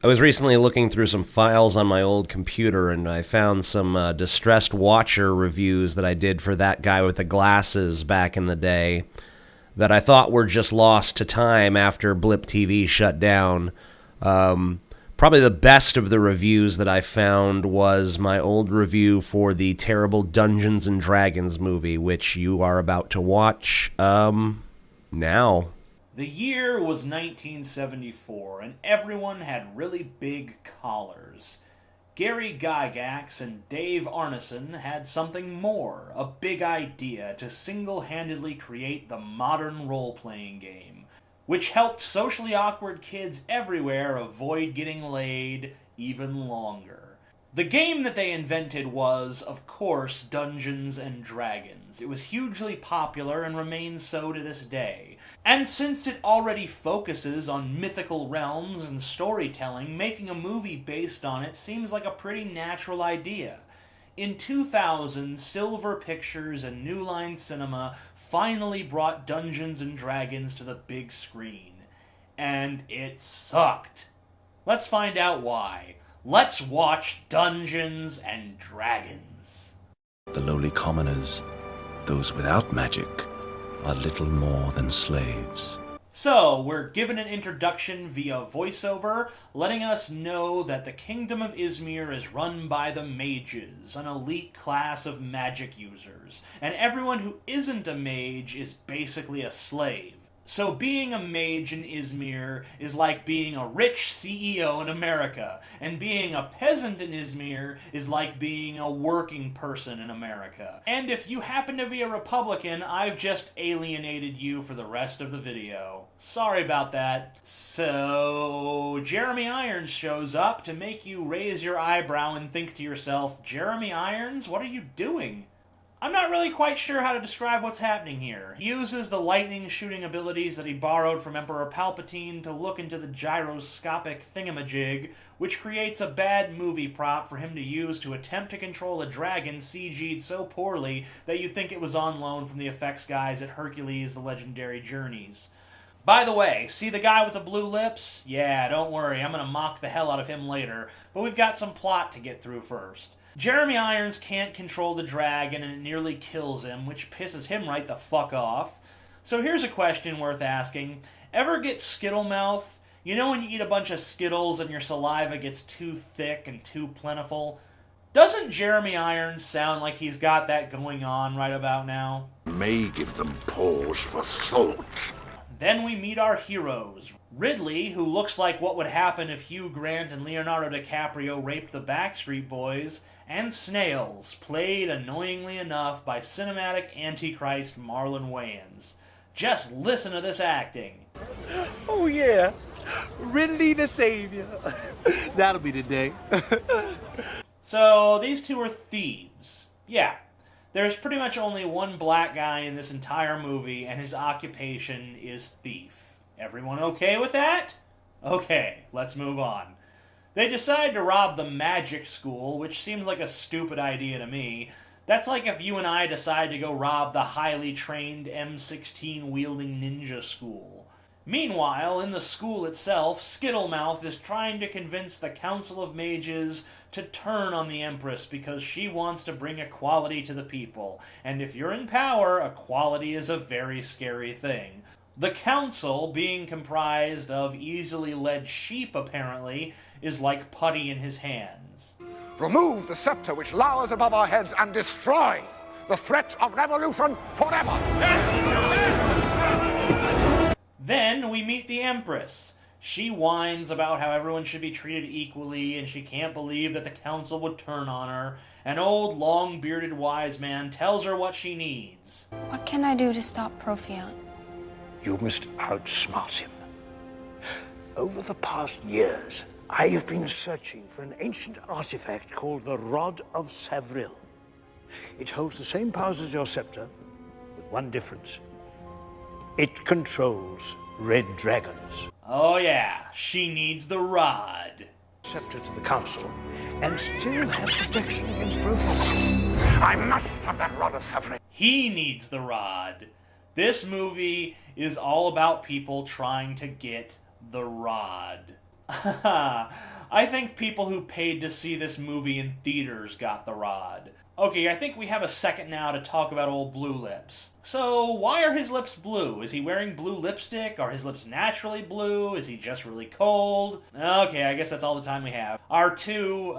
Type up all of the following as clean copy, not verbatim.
I was recently looking through some files on my old computer, and I found some Distressed Watcher reviews that I did for That Guy with the Glasses back in the day that I thought were just lost to time after Blip TV shut down. Probably the best of the reviews that I found was my old review for the terrible Dungeons and Dragons movie, which you are about to watch now. The year was 1974, and everyone had really big collars. Gary Gygax and Dave Arneson had something more, a big idea to single-handedly create the modern role-playing game, which helped socially awkward kids everywhere avoid getting laid even longer. The game that they invented was, of course, Dungeons and Dragons. It was hugely popular and remains so to this day. And since it already focuses on mythical realms and storytelling, making a movie based on it seems like a pretty natural idea. In 2000, Silver Pictures and New Line Cinema finally brought Dungeons and Dragons to the big screen. And it sucked. Let's find out why. Let's watch Dungeons and Dragons. The lowly commoners, those without magic, are little more than slaves. So, we're given an introduction via voiceover, letting us know that the Kingdom of Izmir is run by the mages, an elite class of magic users, and everyone who isn't a mage is basically a slave. So being a mage in Izmir is like being a rich CEO in America, and being a peasant in Izmir is like being a working person in America. And if you happen to be a Republican, I've just alienated you for the rest of the video. Sorry about that. So, Jeremy Irons shows up to make you raise your eyebrow and think to yourself, Jeremy Irons, what are you doing? I'm not really quite sure how to describe what's happening here. He uses the lightning shooting abilities that he borrowed from Emperor Palpatine to look into the gyroscopic thingamajig, which creates a bad movie prop for him to use to attempt to control a dragon CG'd so poorly that you'd think it was on loan from the effects guys at Hercules: The Legendary Journeys. By the way, see the guy with the blue lips? Yeah, don't worry, I'm gonna mock the hell out of him later, but we've got some plot to get through first. Jeremy Irons can't control the dragon and it nearly kills him, which pisses him right the fuck off. So here's a question worth asking. Ever get Skittle mouth? You know when you eat a bunch of Skittles and your saliva gets too thick and too plentiful? Doesn't Jeremy Irons sound like he's got that going on right about now? May give them pause for thought. Then we meet our heroes. Ridley, who looks like what would happen if Hugh Grant and Leonardo DiCaprio raped the Backstreet Boys, and Snails, played annoyingly enough by cinematic antichrist Marlon Wayans. Just listen to this acting. Oh yeah, Ridley the Savior. That'll be the day. So, these two are thieves. Yeah, there's pretty much only one black guy in this entire movie, and his occupation is thief. Everyone okay with that? Okay, let's move on. They decide to rob the magic school, which seems like a stupid idea to me. That's like if you and I decide to go rob the highly trained M16-wielding ninja school. Meanwhile, in the school itself, Skittlemouth is trying to convince the Council of Mages to turn on the Empress because she wants to bring equality to the people. And if you're in power, equality is a very scary thing. The Council, being comprised of easily led sheep apparently, is like putty in his hands. Remove the scepter which lowers above our heads and destroy the threat of revolution forever. Then we meet the Empress. She whines about how everyone should be treated equally, and she can't believe that the council would turn on her. An old, long-bearded wise man tells her what she needs. What can I do to stop Profion? You must outsmart him. Over the past years, I have been searching for an ancient artifact called the Rod of Savril. It holds the same powers as your scepter, with one difference. It controls red dragons. Oh yeah, she needs the rod. Scepter to the council, and still have protection against Profion. I must have that Rod of Savril. He needs the rod. This movie is all about people trying to get the rod. I think people who paid to see this movie in theaters got the rod. Okay, I think we have a second now to talk about old Blue Lips. So, why are his lips blue? Is he wearing blue lipstick? Are his lips naturally blue? Is he just really cold? Okay, I guess that's all the time we have. Our two,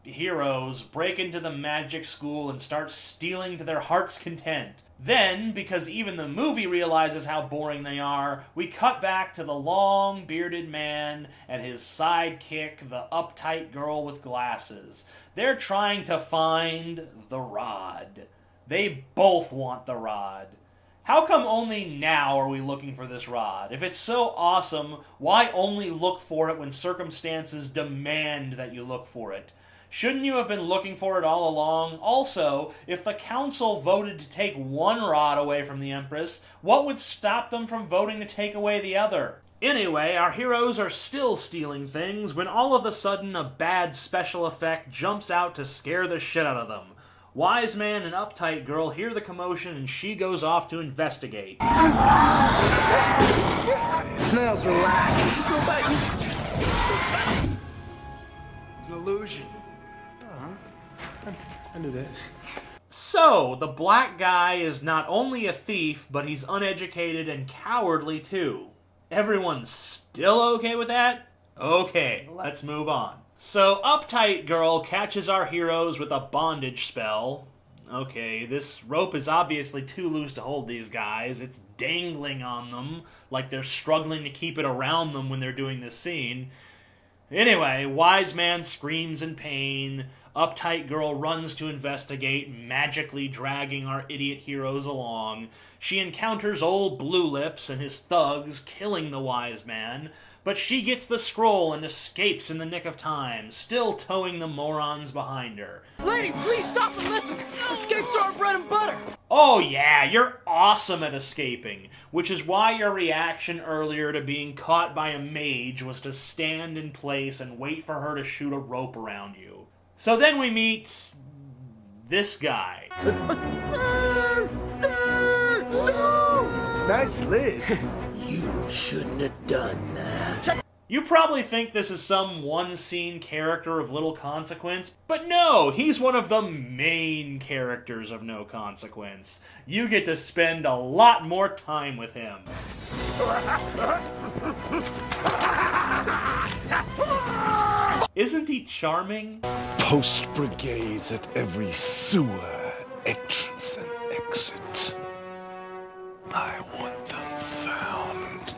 heroes break into the magic school and start stealing to their heart's content. Then, because even the movie realizes how boring they are, we cut back to the long, bearded man and his sidekick, the uptight girl with glasses. They're trying to find the rod. They both want the rod. How come only now are we looking for this rod? If it's so awesome, why only look for it when circumstances demand that you look for it? Shouldn't you have been looking for it all along? Also, if the council voted to take one rod away from the Empress, what would stop them from voting to take away the other? Anyway, our heroes are still stealing things when all of a sudden a bad special effect jumps out to scare the shit out of them. Wise man and uptight girl hear the commotion and she goes off to investigate. Snails, relax. Go back. It's an illusion. I knew that. So, the black guy is not only a thief, but he's uneducated and cowardly too. Everyone's still okay with that? Okay, let's move on. So, uptight girl catches our heroes with a bondage spell. Okay, this rope is obviously too loose to hold these guys. It's dangling on them, like they're struggling to keep it around them when they're doing this scene. Anyway, wise man screams in pain. Uptight girl runs to investigate, magically dragging our idiot heroes along. She encounters old Blue Lips and his thugs, killing the wise man. But she gets the scroll and escapes in the nick of time, still towing the morons behind her. Lady, please stop and listen. Escapes are our bread and butter. Oh yeah, you're awesome at escaping, which is why your reaction earlier to being caught by a mage was to stand in place and wait for her to shoot a rope around you. So then we meet this guy. Nice lid. You shouldn't have done that. You probably think this is some one-scene character of little consequence, but no, he's one of the main characters of no consequence. You get to spend a lot more time with him. Isn't he charming? Post brigades at every sewer entrance and exit. I want them found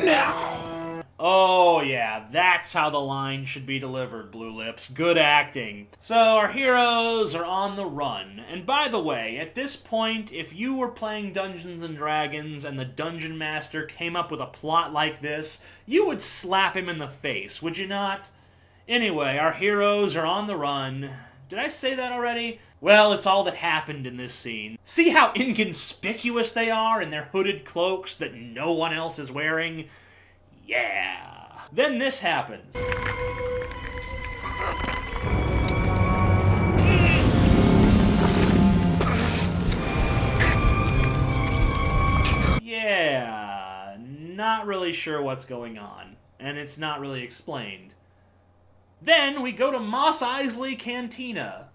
now. Oh yeah, that's how the line should be delivered, Blue Lips. Good acting. So our heroes are on the run. And by the way, at this point, if you were playing Dungeons & Dragons and the Dungeon Master came up with a plot like this, you would slap him in the face, would you not? Anyway, our heroes are on the run. Did I say that already? Well, it's all that happened in this scene. See how inconspicuous they are in their hooded cloaks that no one else is wearing? Yeah. Then this happens. Yeah, not really sure what's going on, and it's not really explained. Then we go to Mos Eisley Cantina.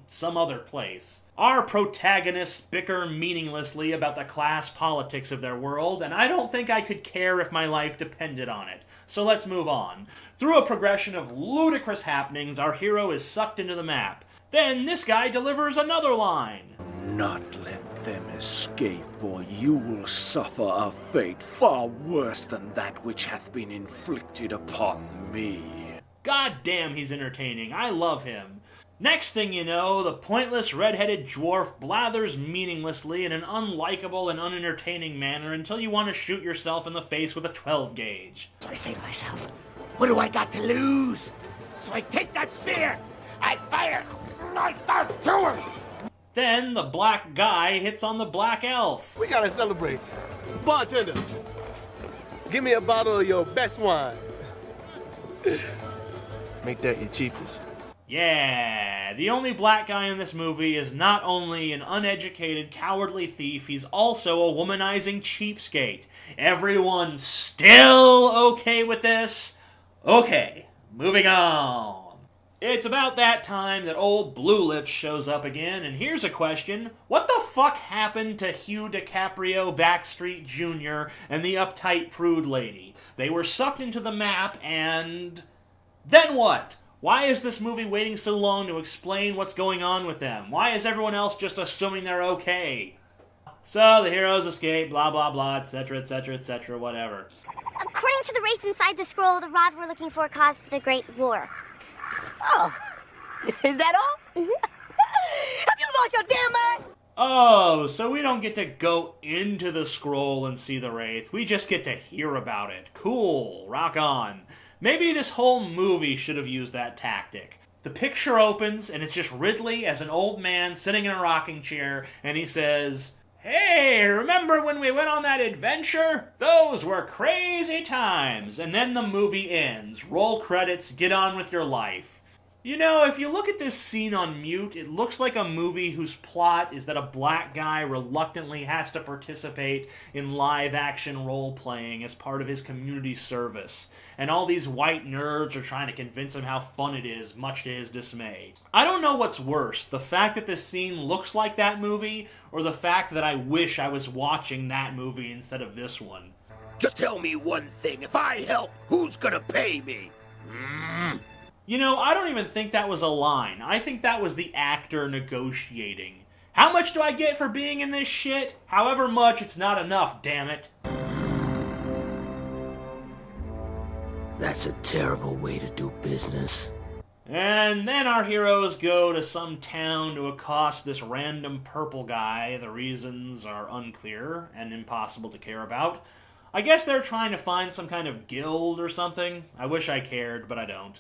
Some other place. Our protagonists bicker meaninglessly about the class politics of their world, and I don't think I could care if my life depended on it. So let's move on. Through a progression of ludicrous happenings, our hero is sucked into the map. Then this guy delivers another line. Not let them escape, or you will suffer a fate far worse than that which hath been inflicted upon me. God damn, he's entertaining. I love him. Next thing you know, the pointless red-headed dwarf blathers meaninglessly in an unlikable and unentertaining manner until you want to shoot yourself in the face with a 12-gauge. So I say to myself, what do I got to lose? So I take that spear, I fire, I start to him. Then the black guy hits on the black elf. We gotta celebrate. Bartender, give me a bottle of your best wine. Make that your cheapest. Yeah, the only black guy in this movie is not only an uneducated, cowardly thief, he's also a womanizing cheapskate. Everyone still okay with this? Okay, moving on. It's about that time that old Blue Lips shows up again, and here's a question. What the fuck happened to Hugh DiCaprio, Backstreet Jr., and the uptight prude lady? They were sucked into the map, and... then what? Why is this movie waiting so long to explain what's going on with them? Why is everyone else just assuming they're okay? So, the heroes escape, blah blah blah, etc, etc, etc, whatever. According to the wraith inside the scroll, the rod we're looking for caused the Great War. Oh, is that all? Mm-hmm. Have you lost your damn mind? Oh, so we don't get to go into the scroll and see the wraith. We just get to hear about it. Cool, rock on. Maybe this whole movie should have used that tactic. The picture opens, and it's just Ridley as an old man sitting in a rocking chair, and he says, "Hey, remember when we went on that adventure? Those were crazy times." And then the movie ends. Roll credits, get on with your life. You know, if you look at this scene on mute, it looks like a movie whose plot is that a black guy reluctantly has to participate in live-action role-playing as part of his community service. And all these white nerds are trying to convince him how fun it is, much to his dismay. I don't know what's worse, the fact that this scene looks like that movie, or the fact that I wish I was watching that movie instead of this one. Just tell me one thing. If I help, who's gonna pay me? You know, I don't even think that was a line. I think that was the actor negotiating. How much do I get for being in this shit? However much, it's not enough, damn it. That's a terrible way to do business. And then our heroes go to some town to accost this random purple guy. The reasons are unclear and impossible to care about. I guess they're trying to find some kind of guild or something. I wish I cared, but I don't.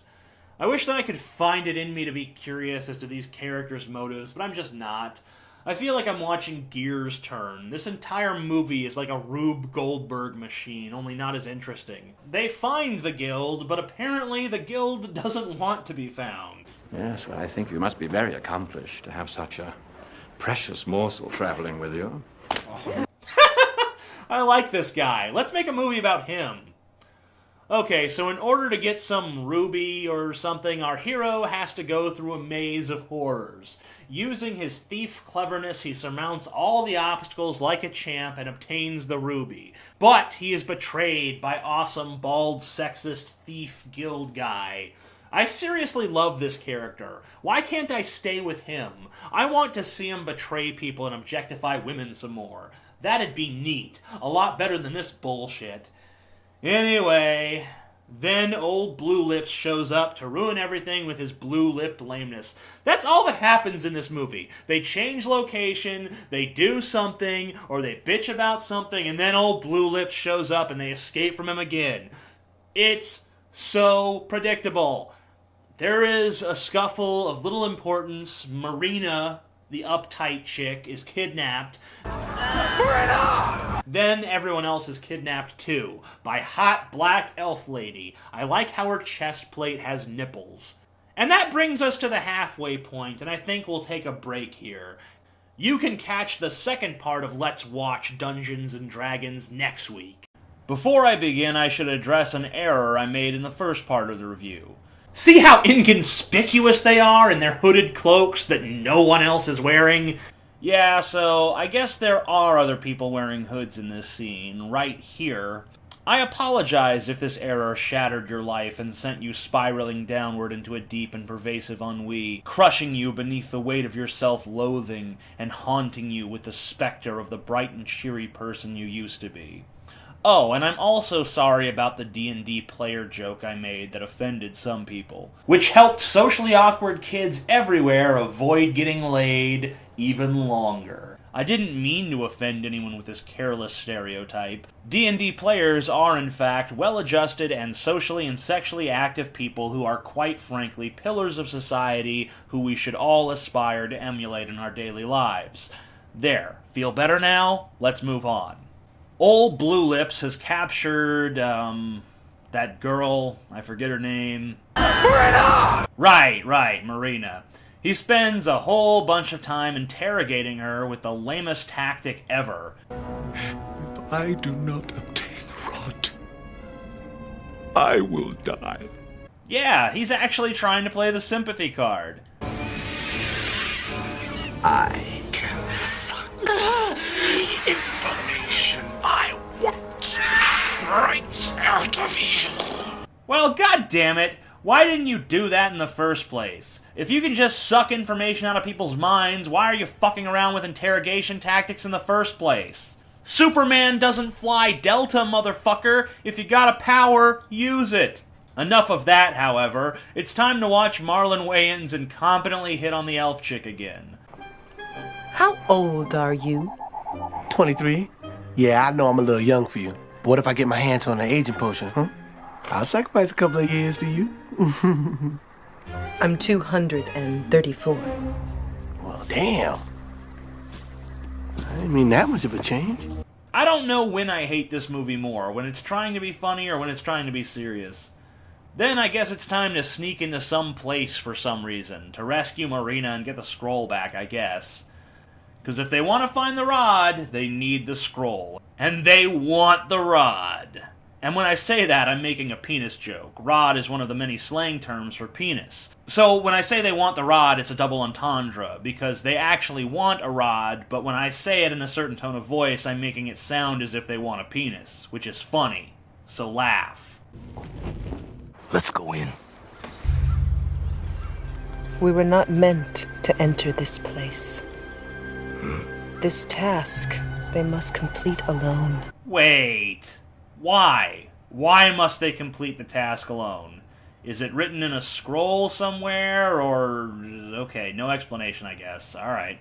I wish that I could find it in me to be curious as to these characters' motives, but I'm just not. I feel like I'm watching gears turn. This entire movie is like a Rube Goldberg machine, only not as interesting. They find the guild, but apparently the guild doesn't want to be found. Yes, well, I think you must be very accomplished to have such a precious morsel traveling with you. I like this guy. Let's make a movie about him. Okay, so in order to get some ruby or something, our hero has to go through a maze of horrors. Using his thief cleverness, he surmounts all the obstacles like a champ and obtains the ruby. But he is betrayed by awesome, bald, sexist thief guild guy. I seriously love this character. Why can't I stay with him? I want to see him betray people and objectify women some more. That'd be neat. A lot better than this bullshit. Anyway, then old Blue Lips shows up to ruin everything with his blue-lipped lameness. That's all that happens in this movie. They change location, they do something, or they bitch about something, and then old Blue Lips shows up and they escape from him again. It's so predictable. There is a scuffle of little importance. Marina, the uptight chick, is kidnapped. Then everyone else is kidnapped too, by hot black elf lady. I like how her chest plate has nipples. And that brings us to the halfway point, and I think we'll take a break here. You can catch the second part of Let's Watch Dungeons & Dragons next week. Before I begin, I should address an error I made in the first part of the review. See how inconspicuous they are in their hooded cloaks that no one else is wearing? Yeah, so I guess there are other people wearing hoods in this scene, right here. I apologize if this error shattered your life and sent you spiraling downward into a deep and pervasive ennui, crushing you beneath the weight of your self-loathing and haunting you with the specter of the bright and cheery person you used to be. Oh, and I'm also sorry about the D&D player joke I made that offended some people, which helped socially awkward kids everywhere avoid getting laid even longer. I didn't mean to offend anyone with this careless stereotype. D&D players are, in fact, well-adjusted and socially and sexually active people who are, quite frankly, pillars of society who we should all aspire to emulate in our daily lives. There. Feel better now? Let's move on. Old Blue Lips has captured, that girl, I forget her name. Marina! Right, Marina. He spends a whole bunch of time interrogating her with the lamest tactic ever. If I do not obtain the rod, I will die. Yeah, he's actually trying to play the sympathy card. I can suck the information I want right out of you. Well, goddammit, why didn't you do that in the first place? If you can just suck information out of people's minds, why are you fucking around with interrogation tactics in the first place? Superman doesn't fly Delta, motherfucker! If you got a power, use it! Enough of that, however. It's time to watch Marlon Wayans incompetently hit on the elf chick again. How old are you? 23. Yeah, I know I'm a little young for you. But what if I get my hands on an aging potion, huh? I'll sacrifice a couple of years for you. I'm 234. Well, damn. I didn't mean that much of a change. I don't know when I hate this movie more, when it's trying to be funny or when it's trying to be serious. Then I guess it's time to sneak into some place for some reason, to rescue Marina and get the scroll back, I guess. Because if they want to find the rod, they need the scroll. And they want the rod. And when I say that, I'm making a penis joke. Rod is one of the many slang terms for penis. So when I say they want the rod, it's a double entendre, because they actually want a rod, but when I say it in a certain tone of voice, I'm making it sound as if they want a penis, which is funny. So laugh. Let's go in. We were not meant to enter this place. This task they must complete alone. Wait. Why? Why must they complete the task alone? Is it written in a scroll somewhere, or... Okay, no explanation, I guess. Alright.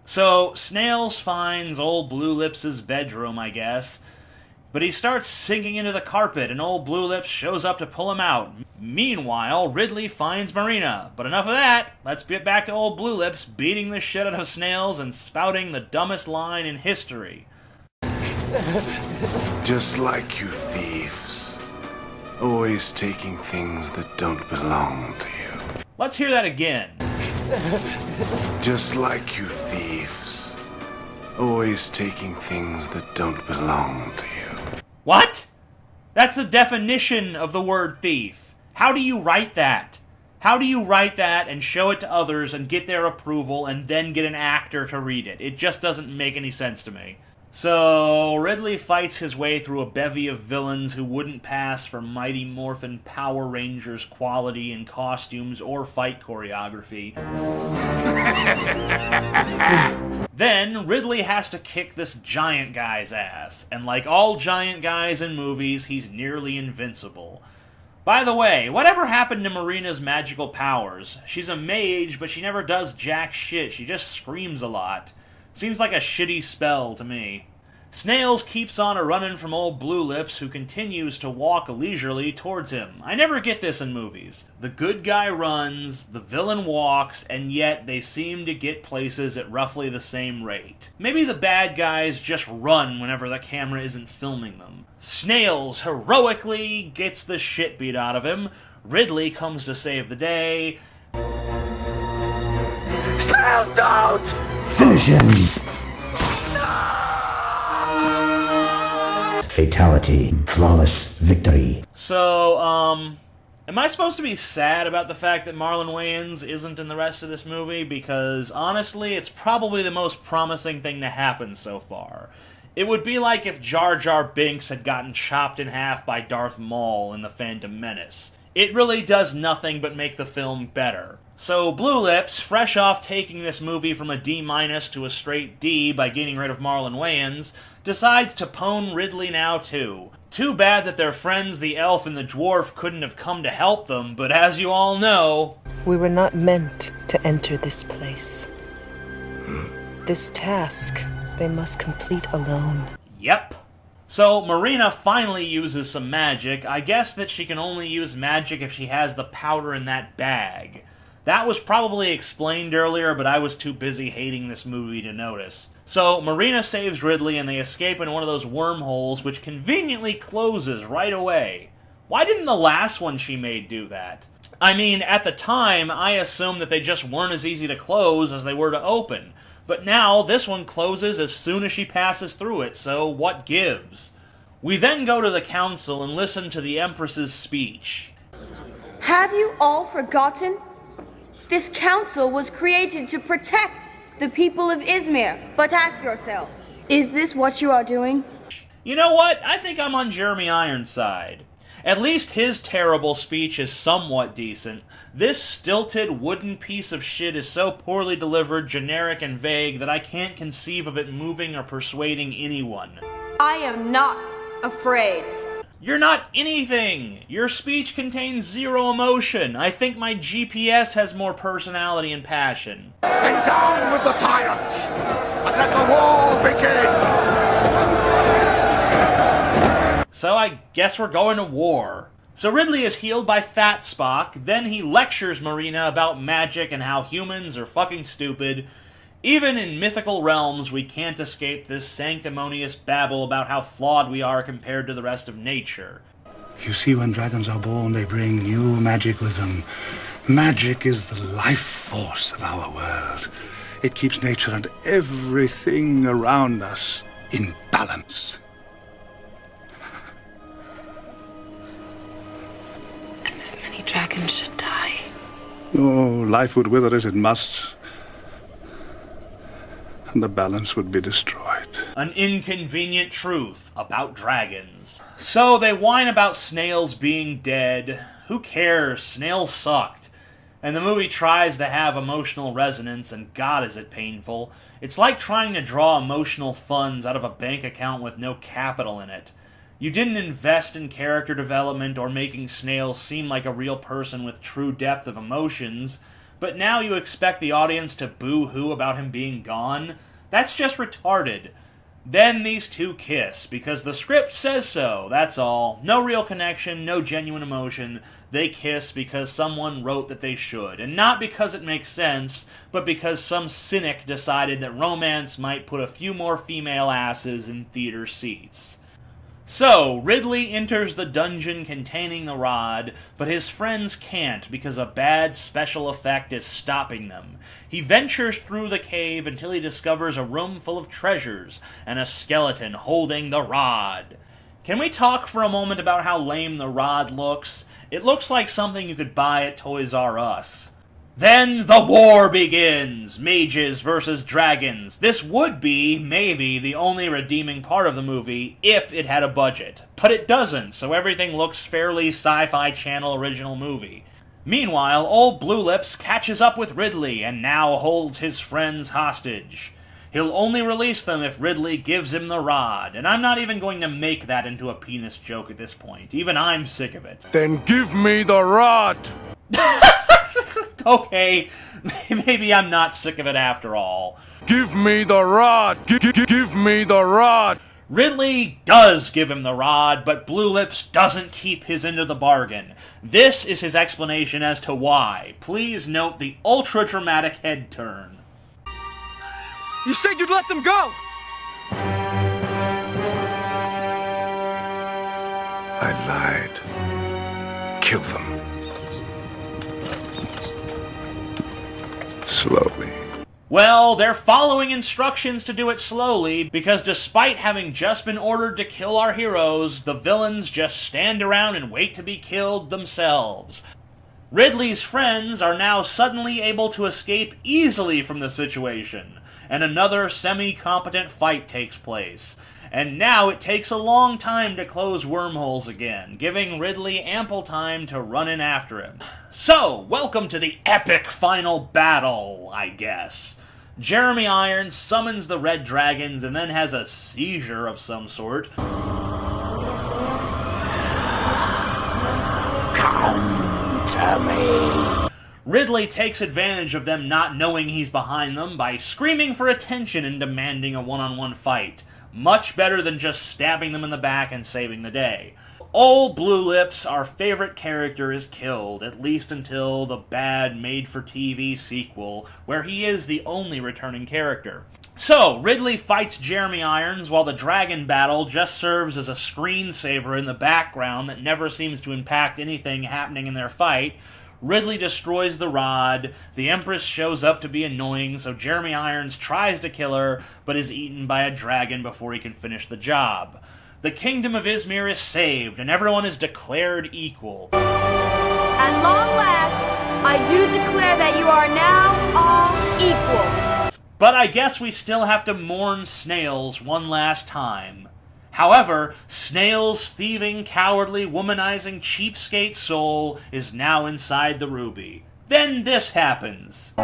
So, Snails finds old Blue Lips' bedroom, I guess, but he starts sinking into the carpet, and old Blue Lips shows up to pull him out. Meanwhile, Ridley finds Marina. But enough of that. Let's get back to old Blue Lips beating the shit out of Snails and spouting the dumbest line in history. Just like you thieves. Always taking things that don't belong to you. Let's hear that again. Just like you thieves. Always taking things that don't belong to you. What? That's the definition of the word thief. How do you write that? How do you write that and show it to others and get their approval and then get an actor to read it? It just doesn't make any sense to me. So, Ridley fights his way through a bevy of villains who wouldn't pass for Mighty Morphin Power Rangers quality in costumes or fight choreography. Then, Ridley has to kick this giant guy's ass, and like all giant guys in movies, he's nearly invincible. By the way, whatever happened to Marina's magical powers? She's a mage, but she never does jack shit, she just screams a lot. Seems like a shitty spell to me. Snails keeps on a-running from old Blue Lips, who continues to walk leisurely towards him. I never get this in movies. The good guy runs, the villain walks, and yet they seem to get places at roughly the same rate. Maybe the bad guys just run whenever the camera isn't filming them. Snails heroically gets the shit beat out of him. Ridley comes to save the day. Snails out! Fatality. Flawless victory. So, am I supposed to be sad about the fact that Marlon Wayans isn't in the rest of this movie? Because, honestly, it's probably the most promising thing to happen so far. It would be like if Jar Jar Binks had gotten chopped in half by Darth Maul in The Phantom Menace. It really does nothing but make the film better. So Blue Lips, fresh off taking this movie from a D- to a straight D by getting rid of Marlon Wayans, decides to pwn Ridley now too. Too bad that their friends the elf and the dwarf couldn't have come to help them, but as you all know... We were not meant to enter this place. This task they must complete alone. Yep. So Marina finally uses some magic. I guess that she can only use magic if she has the powder in that bag. That was probably explained earlier, but I was too busy hating this movie to notice. So, Marina saves Ridley and they escape in one of those wormholes, which conveniently closes right away. Why didn't the last one she made do that? I mean, at the time, I assumed that they just weren't as easy to close as they were to open. But now, this one closes as soon as she passes through it, so what gives? We then go to the council and listen to the Empress's speech. Have you all forgotten? This council was created to protect the people of Izmir. But ask yourselves, is this what you are doing? You know what? I think I'm on Jeremy Irons' side. At least his terrible speech is somewhat decent. This stilted wooden piece of shit is so poorly delivered, generic, and vague that I can't conceive of it moving or persuading anyone. I am not afraid. You're not anything! Your speech contains zero emotion. I think my GPS has more personality and passion. And down with the tyrants! And let the war begin! So I guess we're going to war. So Ridley is healed by Fat Spock, then he lectures Marina about magic and how humans are fucking stupid. Even in mythical realms, we can't escape this sanctimonious babble about how flawed we are compared to the rest of nature. You see, when dragons are born, they bring new magic with them. Magic is the life force of our world. It keeps nature and everything around us in balance. And if many dragons should die? Oh, life would wither as it must, and the balance would be destroyed. An inconvenient truth about dragons. So they whine about Snails being dead. Who cares? Snails sucked. And the movie tries to have emotional resonance, and God is it painful. It's like trying to draw emotional funds out of a bank account with no capital in it. You didn't invest in character development or making Snails seem like a real person with true depth of emotions, but now you expect the audience to boo-hoo about him being gone? That's just retarded. Then these two kiss, because the script says so, that's all. No real connection, no genuine emotion. They kiss because someone wrote that they should, and not because it makes sense, but because some cynic decided that romance might put a few more female asses in theater seats. So, Ridley enters the dungeon containing the rod, but his friends can't because a bad special effect is stopping them. He ventures through the cave until he discovers a room full of treasures and a skeleton holding the rod. Can we talk for a moment about how lame the rod looks? It looks like something you could buy at Toys R Us. Then the war begins! Mages versus dragons. This would be, maybe, the only redeeming part of the movie if it had a budget. But it doesn't, so everything looks fairly Sci-Fi Channel original movie. Meanwhile, old Blue Lips catches up with Ridley and now holds his friends hostage. He'll only release them if Ridley gives him the rod, and I'm not even going to make that into a penis joke at this point. Even I'm sick of it. Then give me the rod! Okay, maybe I'm not sick of it after all. Give me the rod! Give me the rod! Ridley does give him the rod, but Blue Lips doesn't keep his end of the bargain. This is his explanation as to why. Please note the ultra-dramatic head turn. You said you'd let them go! I lied. Kill them. Slowly. Well, they're following instructions to do it slowly, because despite having just been ordered to kill our heroes, the villains just stand around and wait to be killed themselves. Ridley's friends are now suddenly able to escape easily from the situation, and another semi-competent fight takes place. And now it takes a long time to close wormholes again, giving Ridley ample time to run in after him. So, welcome to the epic final battle, I guess. Jeremy Irons summons the Red Dragons and then has a seizure of some sort. Come to me. Ridley takes advantage of them not knowing he's behind them by screaming for attention and demanding a one-on-one fight. Much better than just stabbing them in the back and saving the day. Old Blue Lips, our favorite character, is killed, at least until the bad made-for-TV sequel, where he is the only returning character. So, Ridley fights Jeremy Irons, while the dragon battle just serves as a screensaver in the background that never seems to impact anything happening in their fight. Ridley destroys the rod, the Empress shows up to be annoying, so Jeremy Irons tries to kill her, but is eaten by a dragon before he can finish the job. The kingdom of Izmir is saved, and everyone is declared equal. At long last, I do declare that you are now all equal. But I guess we still have to mourn Snails one last time. However, Snails' thieving, cowardly, womanizing, cheapskate soul is now inside the ruby. Then this happens.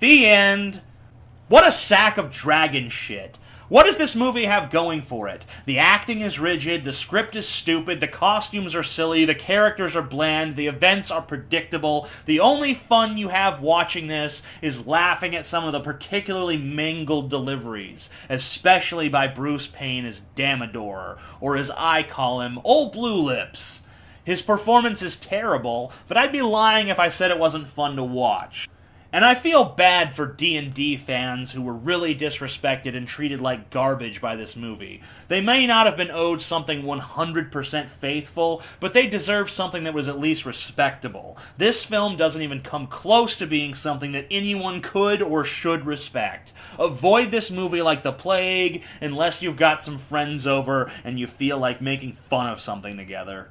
The end. What a sack of dragon shit. What does this movie have going for it? The acting is rigid, the script is stupid, the costumes are silly, the characters are bland, the events are predictable. The only fun you have watching this is laughing at some of the particularly mangled deliveries, especially by Bruce Payne as Damodar, or as I call him, Old Blue Lips. His performance is terrible, but I'd be lying if I said it wasn't fun to watch. And I feel bad for D&D fans who were really disrespected and treated like garbage by this movie. They may not have been owed something 100% faithful, but they deserved something that was at least respectable. This film doesn't even come close to being something that anyone could or should respect. Avoid this movie like the plague, unless you've got some friends over and you feel like making fun of something together.